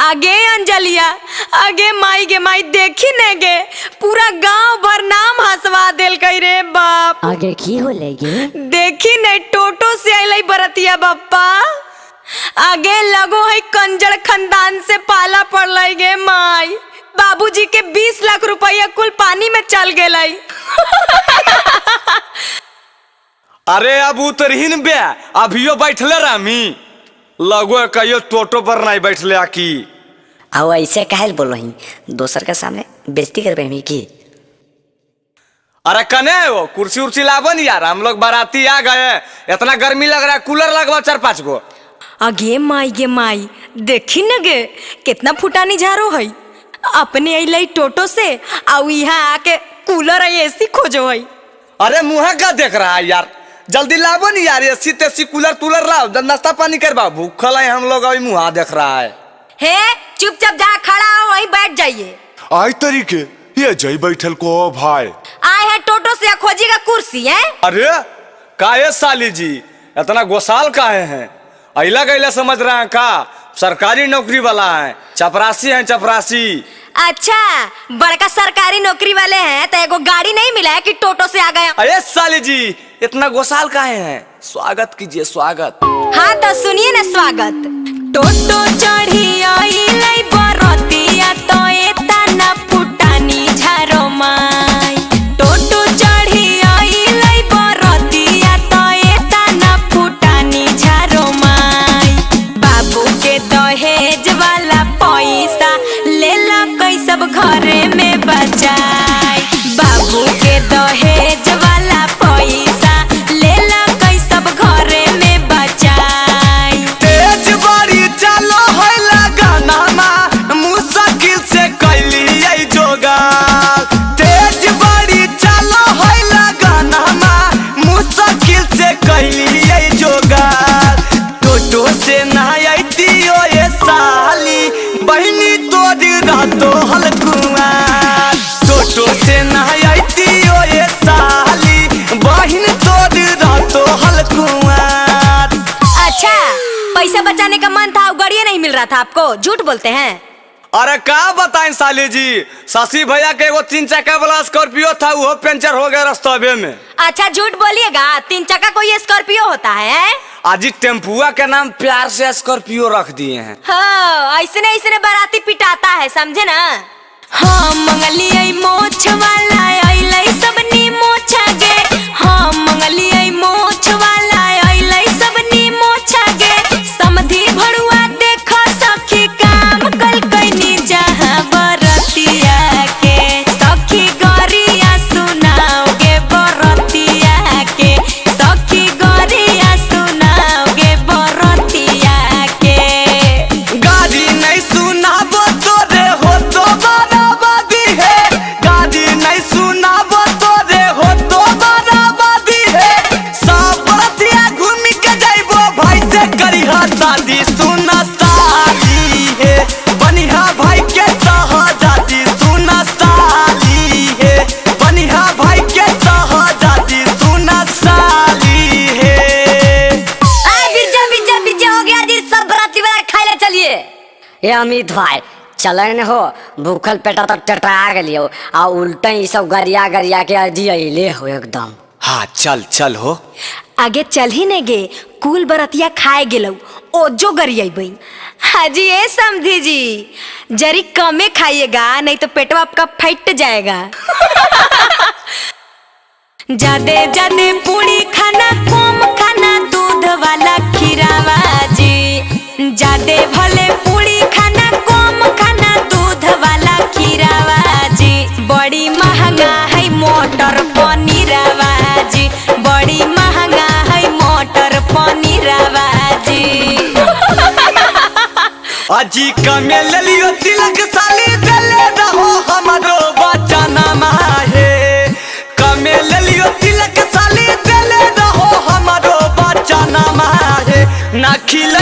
आगे अंजलिया, आगे माई गे माई देखी ने गे पूरा गांव भर नाम हंसवा देल कई रे बाप। आगे की हो लेगे देखी ने टोटो से आइलाई बरतिया बप्पा। आगे लगो है कंजर खानदान से पाला पड़लाई गे माई। बाबूजी के 20 लाख रुपया कुल पानी में चल गए। अरे अब उतरहीन बे अभियो बैठले रामी लगो कहियो टोटो पर नहीं बैठले आकी। आओ ऐसे कहल बोलो ही दोसर के सामने बेइज्जती कर बेमी की। अरे कने हो कुर्सी उर्सी लावन यार, हम लोग बाराती आ गए, इतना गर्मी लग रहा है, कूलर लगवा 4-5 गो। अगे माई गे माई देखी न गे कितना फुटानी झारो है। अपने अइलाई टोटो से और यहाँ आके कूलर एसी खोजो है। अरे मुँह का देख रहा है यार, जल्दी लाबो नहीं यार, एसी तेसी कूलर तूलर लाओ, नाश्ता पानी करवा, भूखल है हम लोग, अभी मुँह देख रहा है। हे चुपचाप जहाँ खड़ा हो वहीं बैठ जाइए। आई तरीके ये जई बैठल को भाई आए हैं टोटो से खोजी का कुर्सी है। अरे काहे साली जी इतना गोसाल काहे हैं, अइला गैला समझ रहे हैं का, सरकारी नौकरी वाला है, चपरासी है चपरासी। अच्छा बड़का सरकारी नौकरी वाले हैं तो एगो गाड़ी नहीं मिला है कि टोटो से आ गए। अरे साली जी इतना गोसाल काहे हैं, स्वागत कीजिए स्वागत। हाँ तो सुनिए ना स्वागत। टोटो चढ़ी आइलाई बरतिया तो एतना फुटानी झारो माई। टोटो चढ़ी आइलाई बरतिया तो एतना फुटानी झारो माई। बाबू के दहेज वाला पैसा लेला कई सब घरे में बचाई। बाबू के दहेज वाला पैसा लेला कई सब घरे में बचाई। तेज बारी चलो है लगाना मुश्किल से कैली जोगार। तेज बारी चलो है लगाना मुश्किल से कैली जोगार। टोटो से नहायती ओ ये साली बहनी तोड़ी रातो हलकुआर। टोटो से नहायती ओ ये साली बहन तोड़ी रातो हलकुआर। अच्छा पैसा बचाने का मन था, गाड़ियाँ नहीं मिल रहा था आपको, झूठ बोलते हैं। अरे क्या बताएं साली जी, शशि भैया के एगो 3 चक्का वाला स्कॉर्पियो था, वो पंचर हो गया रास्ते में। अच्छा झूठ बोलिएगा, 3 चक्का कोई स्कॉर्पियो होता है? आज टेम्पुआ के नाम प्यार से स्कॉर्पियो रख दिए हैं। हाँ ऐसने ऐसने बाराती पिटाता है, समझे ना। हाँ मंगली आई मोछ वाला आइलाई सबनी मोछा गे। हाँ मंगली आई मोछ वाला आइलाई सबनी मोछा गे। समधी भड़ुआ देखो सखी काम कल कैनी जहाँ बरतिया के। सखी गरिया सुनाओगे बरतिया के। सखी गरिया सुनाओगे बरतिया के। गाड़ी नहीं सुनाबो तो रे हो तो बराबदी है। गाड़ी नहीं सुनाबो तो रे हो तो बराबदी है। सब बरतिया घूम के जाइबो भाई से करिहा शादी। सुना साली है बनिहा भाई के सहजादी। सुना साली है बनिहा भाई के सहजादी। सुना साली है। बिरजा बिरजा बिरजा हो गया जी, सब बराती वाला खाए ले चलिए। ये अमित भाई चलन हो भूखल पेटा तक टटा गलियो आ उल्टा ही सब गरिया गरिया के अजी अइले हो एकदम। हाँ चल चल हो आगे चल ही नहीं गे, कुल बरतिया खाए गेलौ ओ जो गरियाई। हाजी ये समझी जी जरी कमे खाइएगा नहीं तो पेटवा आपका फट जाएगा। जादे जादे पूरी खाना कम खाना दूध वाला खीरावा जी। जादे भले पूरी खाना कम खाना दूध वाला खीरावा जी। बड़ी महंगा है मोटर पनीरवा जी। बड़ी महंगा है मोटर पनीरवा जी। अजी कमे ले लियो तिलक साली देले रहो हमारो बचना माहे। कमे ले लियो तिलक साली देले रहो हमारो बचना माहे। ना खिला